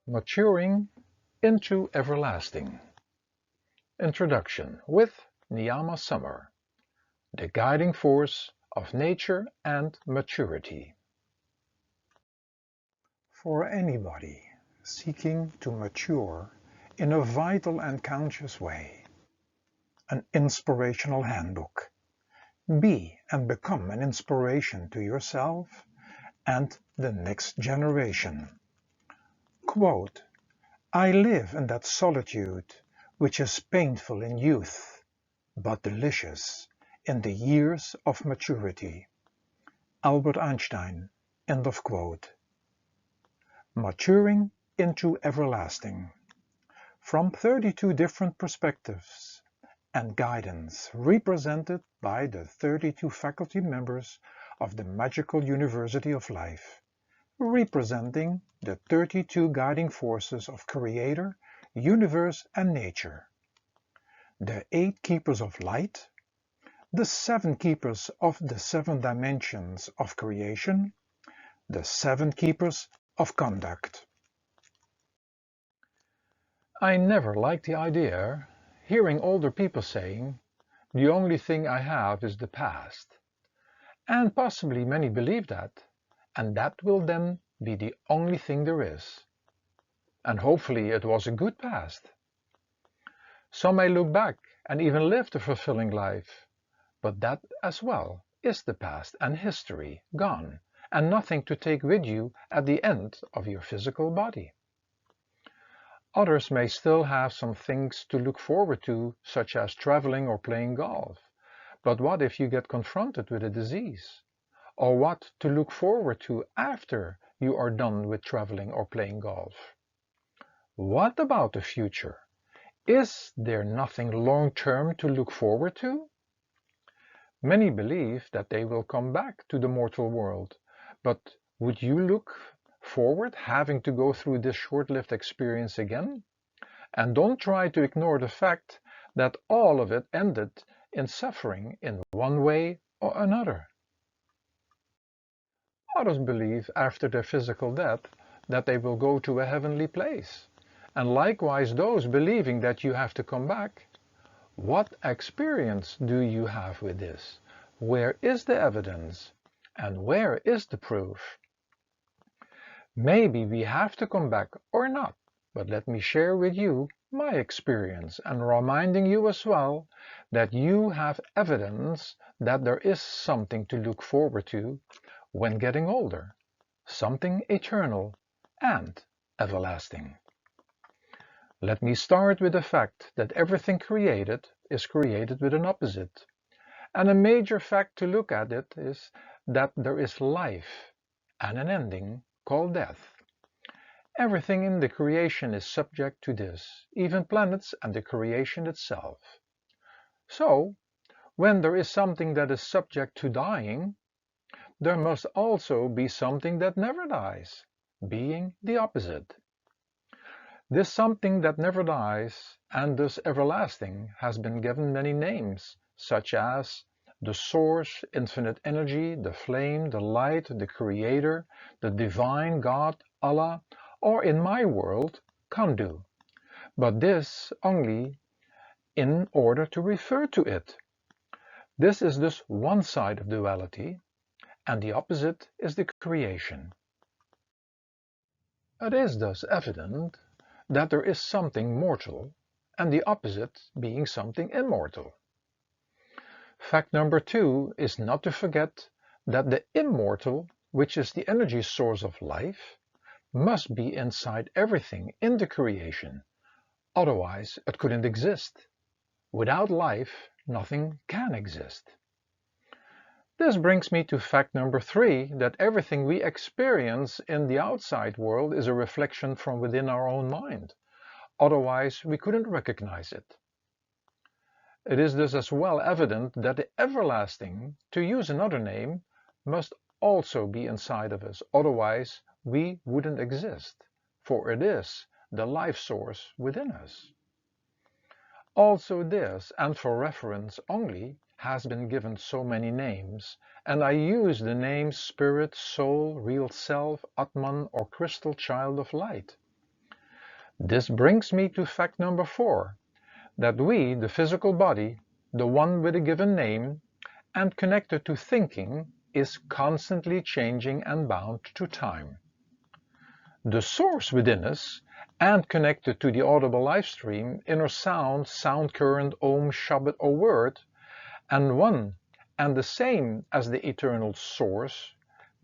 Maturing into Everlasting. Introduction with Niyama Summer, the guiding force of nature and maturity. For anybody seeking to mature in a vital and conscious way, an inspirational handbook. Be and become an inspiration to yourself and the next generation. Quote, I live in that solitude which is painful in youth, but delicious in the years of maturity. Albert Einstein. End of quote. Maturing into everlasting. From 32 different perspectives and guidance represented by the 32 faculty members of the Magical University of Life, representing the 32 guiding forces of Creator, Universe and Nature. The 8 Keepers of Light, the 7 Keepers of the 7 Dimensions of Creation, the 7 Keepers of Conduct. I never liked the idea, hearing older people saying, the only thing I have is the past. And possibly many believe that, and that will then be the only thing there is. And hopefully it was a good past. Some may look back and even live a fulfilling life, but that as well is the past and history gone, and nothing to take with you at the end of your physical body. Others may still have some things to look forward to, such as traveling or playing golf. But what if you get confronted with a disease? Or what to look forward to after you are done with traveling or playing golf? What about the future? Is there nothing long-term to look forward to? Many believe that they will come back to the mortal world, but would you look forward having to go through this short-lived experience again? And don't try to ignore the fact that all of it ended in suffering in one way or another. Others believe after their physical death that they will go to a heavenly place. And likewise those believing that you have to come back. What experience do you have with this? Where is the evidence? And where is the proof? Maybe we have to come back or not, but let me share with you my experience and reminding you as well that you have evidence that there is something to look forward to when getting older, something eternal and everlasting. Let me start with the fact that everything created is created with an opposite. And a major fact to look at it is that there is life and an ending called death. Everything in the creation is subject to this, even planets and the creation itself. So, when there is something that is subject to dying, there must also be something that never dies, being the opposite. This something that never dies and thus everlasting has been given many names, such as the Source, infinite energy, the flame, the light, the Creator, the divine God, Allah, or in my world, Kandu. But this only in order to refer to it. This is thus one side of duality, and the opposite is the creation. It is thus evident that there is something mortal, and the opposite being something immortal. Fact number 2 is not to forget that the immortal, which is the energy source of life, must be inside everything in the creation, otherwise it couldn't exist. Without life, nothing can exist. This brings me to fact number 3, that everything we experience in the outside world is a reflection from within our own mind. Otherwise, we couldn't recognize it. It is thus as well evident that the everlasting, to use another name, must also be inside of us. Otherwise, we wouldn't exist, for it is the life source within us. Also this, and for reference only, has been given so many names, and I use the names Spirit, Soul, Real Self, Atman or Crystal Child of Light. This brings me to fact number 4, that we, the physical body, the one with a given name, and connected to thinking, is constantly changing and bound to time. The source within us, and connected to the audible life stream, inner sound, sound current, Om, Shabbat or word, and one and the same as the eternal source,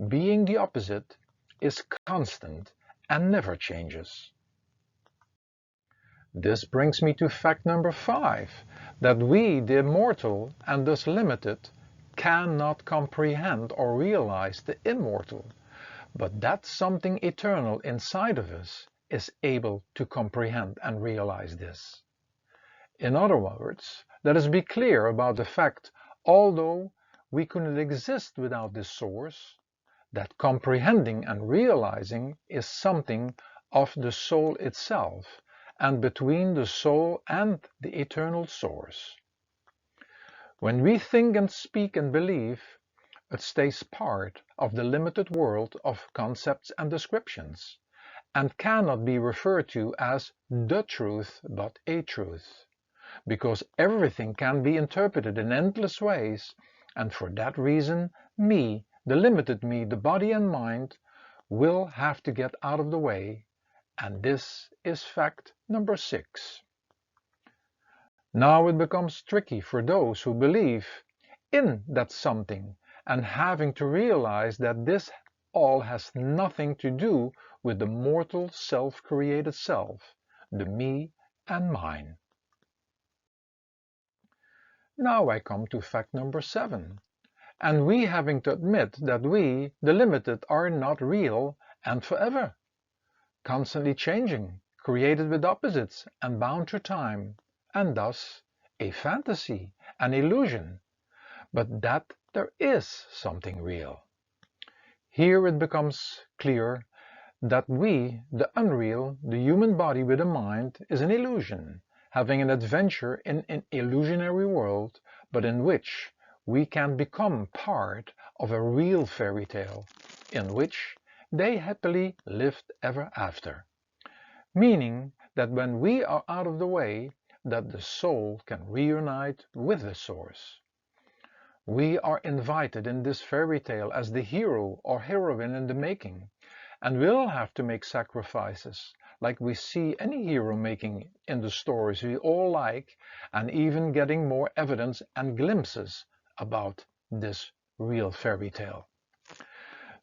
being the opposite, is constant and never changes. This brings me to fact number 5, that we, the immortal and thus limited, cannot comprehend or realize the immortal, but that something eternal inside of us is able to comprehend and realize this. In other words, let us be clear about the fact, although we couldn't exist without this source, that comprehending and realizing is something of the soul itself and between the soul and the eternal source. When we think and speak and believe, it stays part of the limited world of concepts and descriptions, and cannot be referred to as the truth but a truth, because everything can be interpreted in endless ways, and for that reason me, the limited me, the body and mind, will have to get out of the way, and this is fact number 6. Now it becomes tricky for those who believe in that something and having to realize that this all has nothing to do with the mortal self-created self, the me and mine. Now I come to fact number 7, and we having to admit that we, the limited, are not real and forever, constantly changing, created with opposites and bound to time, and thus a fantasy, an illusion, but that there is something real. Here it becomes clear that we, the unreal, the human body with a mind, is an illusion, having an adventure in an illusionary world, but in which we can become part of a real fairy tale, in which they happily lived ever after. Meaning that when we are out of the way, that the soul can reunite with the source. We are invited in this fairy tale as the hero or heroine in the making, and will have to make sacrifices, like we see any hero making in the stories we all like, and even getting more evidence and glimpses about this real fairy tale.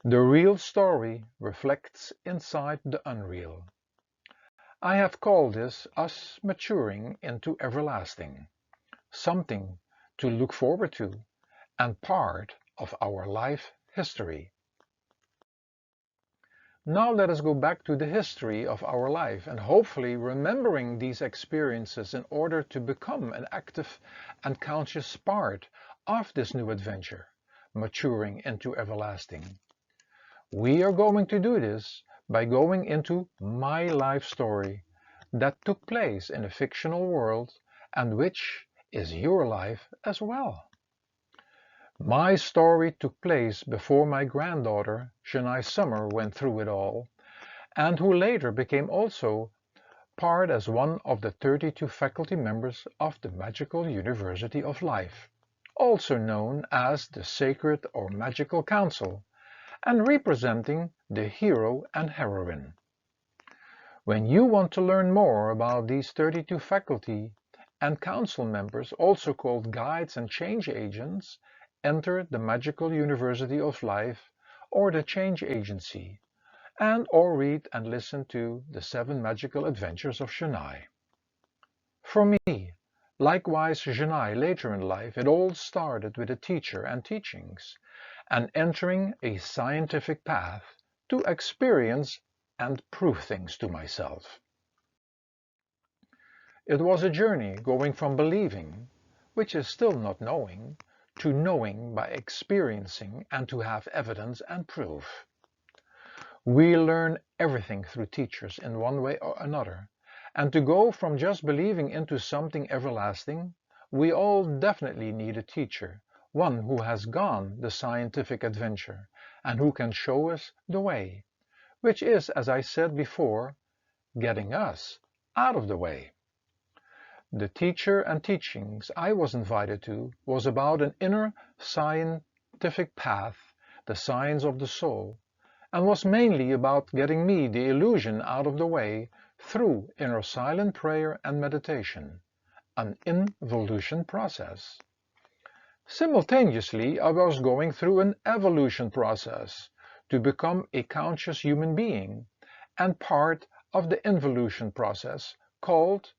The real story reflects inside the unreal. I have called this us maturing into everlasting, something to look forward to, and part of our life history. Now let us go back to the history of our life and hopefully remembering these experiences in order to become an active and conscious part of this new adventure, maturing into everlasting. We are going to do this by going into my life story that took place in a fictional world and which is your life as well. My story took place before my granddaughter, Shania Summer, went through it all, and who later became also part as one of the 32 faculty members of the Magical University of Life, also known as the Sacred or Magical Council, and representing the hero and heroine. When you want to learn more about these 32 faculty and council members, also called guides and change agents, enter the Magical University of Life or the Change Agency, and or read and listen to the 7 Magical Adventures of Shania. For me, likewise Shania later in life, it all started with a teacher and teachings, and entering a scientific path to experience and prove things to myself. It was a journey going from believing, which is still not knowing, to knowing by experiencing and to have evidence and proof. We learn everything through teachers in one way or another, and to go from just believing into something everlasting, we all definitely need a teacher, one who has gone the scientific adventure and who can show us the way, which is, as I said before, getting us out of the way. The teacher and teachings I was invited to was about an inner scientific path, the science of the soul, and was mainly about getting me the illusion out of the way through inner silent prayer and meditation, an involution process. Simultaneously, I was going through an evolution process to become a conscious human being, and part of the involution process called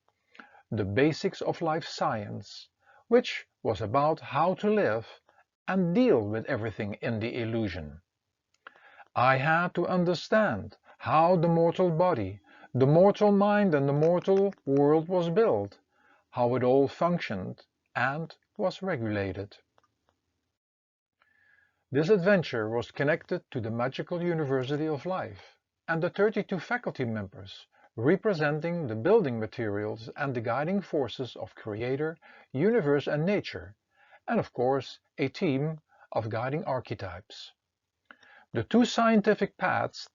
the Basics of Life Science, which was about how to live and deal with everything in the illusion. I had to understand how the mortal body, the mortal mind and the mortal world was built, how it all functioned and was regulated. This adventure was connected to the magical University of Life and the 32 faculty members representing the building materials and the guiding forces of Creator, Universe and Nature, and of course a team of guiding archetypes. The two scientific paths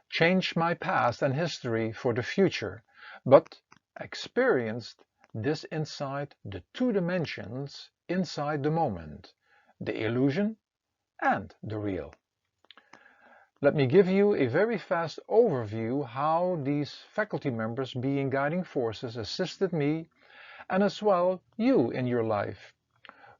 changed my past and history for the future, but experienced this inside the two dimensions inside the moment, the illusion and the real. Let me give you a very fast overview how these faculty members being guiding forces assisted me and as well you in your life,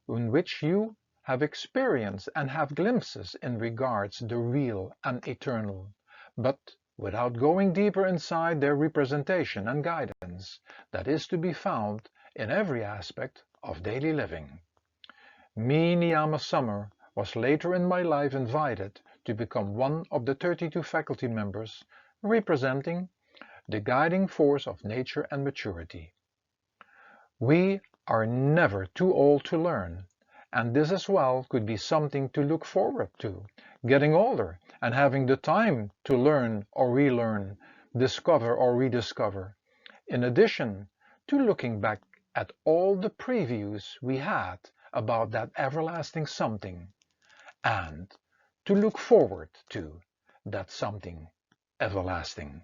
in which you have experienced and have glimpses in regards the real and eternal, but without going deeper inside their representation and guidance that is to be found in every aspect of daily living. Me, Niyama Summer, was later in my life invited to become one of the 32 faculty members representing the guiding force of nature and maturity. We are never too old to learn, and this as well could be something to look forward to, getting older and having the time to learn or relearn, discover or rediscover, in addition to looking back at all the previews we had about that everlasting something, and to look forward to that something everlasting.